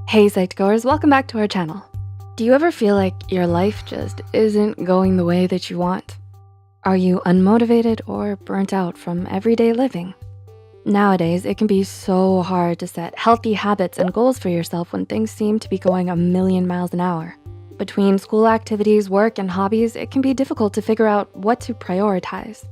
Hey Psych2Goers, welcome back to our channel. Do you ever feel like your life just isn't going the way that you want? Are you unmotivated or burnt out from everyday living? Nowadays, it can be so hard to set healthy habits and goals for yourself when things seem to be going a million miles an hour. Between school activities, work, and hobbies, it can be difficult to figure out what to prioritize.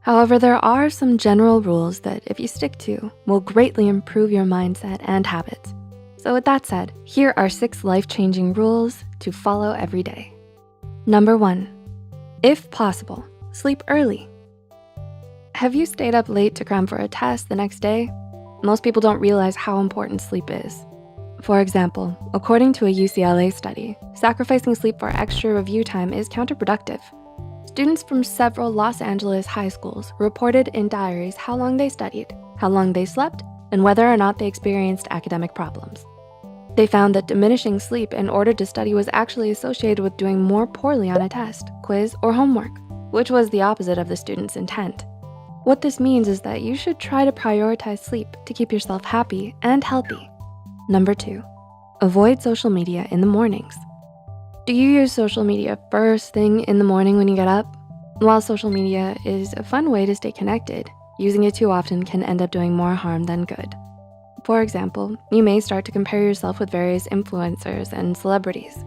However, there are some general rules that if you stick to, will greatly improve your mindset and habits. So with that said, here are 6 life-changing rules to follow every day. Number 1, if possible, sleep early. Have you stayed up late to cram for a test the next day? Most people don't realize how important sleep is. For example, according to a UCLA study, sacrificing sleep for extra review time is counterproductive. Students from several Los Angeles high schools reported in diaries how long they studied, how long they slept, and whether or not they experienced academic problems. They found that diminishing sleep in order to study was actually associated with doing more poorly on a test, quiz, or homework, which was the opposite of the student's intent. What this means is that you should try to prioritize sleep to keep yourself happy and healthy. Number 2, avoid social media in the mornings. Do you use social media first thing in the morning when you get up? While social media is a fun way to stay connected, using it too often can end up doing more harm than good. For example, you may start to compare yourself with various influencers and celebrities.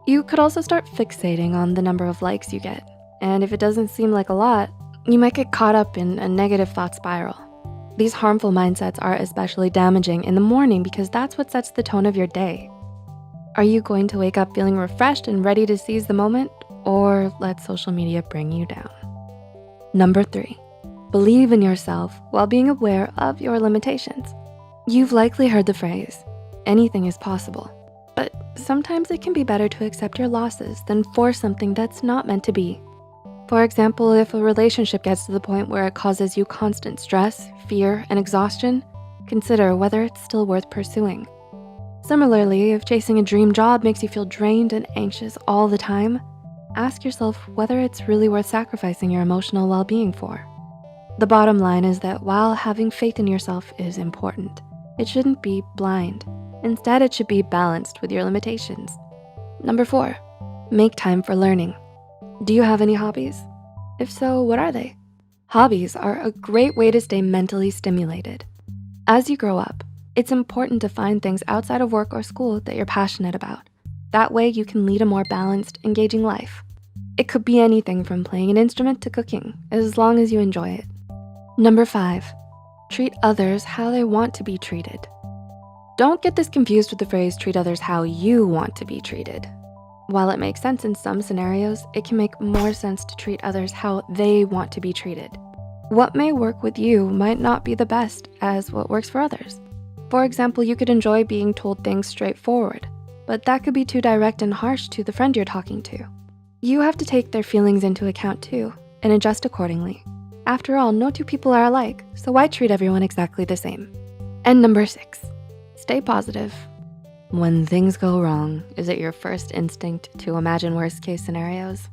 You could also start fixating on the number of likes you get, and if it doesn't seem like a lot, you might get caught up in a negative thought spiral. These harmful mindsets are especially damaging in the morning because that's what sets the tone of your day. Are you going to wake up feeling refreshed and ready to seize the moment, or let social media bring you down? Number 3, believe in yourself while being aware of your limitations. You've likely heard the phrase, anything is possible, but sometimes it can be better to accept your losses than force something that's not meant to be. For example, if a relationship gets to the point where it causes you constant stress, fear, and exhaustion, consider whether it's still worth pursuing. Similarly, if chasing a dream job makes you feel drained and anxious all the time, ask yourself whether it's really worth sacrificing your emotional well-being for. The bottom line is that while having faith in yourself is important, it shouldn't be blind. Instead, it should be balanced with your limitations. Number 4, make time for learning. Do you have any hobbies? If so, what are they? Hobbies are a great way to stay mentally stimulated. As you grow up, it's important to find things outside of work or school that you're passionate about. That way you can lead a more balanced, engaging life. It could be anything from playing an instrument to cooking, as long as you enjoy it. Number 5, treat others how they want to be treated. Don't get this confused with the phrase, treat others how you want to be treated. While it makes sense in some scenarios, it can make more sense to treat others how they want to be treated. What may work with you might not be the best as what works for others. For example, you could enjoy being told things straightforward, but that could be too direct and harsh to the friend you're talking to. You have to take their feelings into account too and adjust accordingly. After all, no two people are alike, so why treat everyone exactly the same? And number 6, stay positive. When things go wrong, is it your first instinct to imagine worst case scenarios?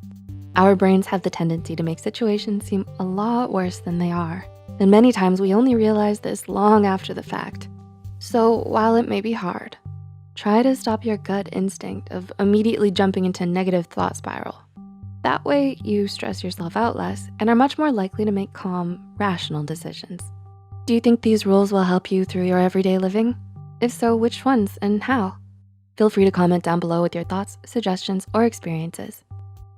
Our brains have the tendency to make situations seem a lot worse than they are, and many times we only realize this long after the fact. So while it may be hard, try to stop your gut instinct of immediately jumping into a negative thought spiral. That way you stress yourself out less and are much more likely to make calm, rational decisions. Do you think these rules will help you through your everyday living? If so, which ones and how? Feel free to comment down below with your thoughts, suggestions, or experiences.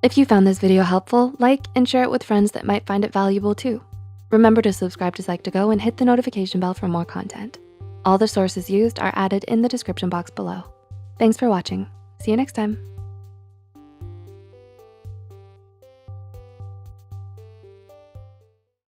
If you found this video helpful, like and share it with friends that might find it valuable too. Remember to subscribe to Psych2Go and hit the notification bell for more content. All the sources used are added in the description box below. Thanks for watching. See you next time.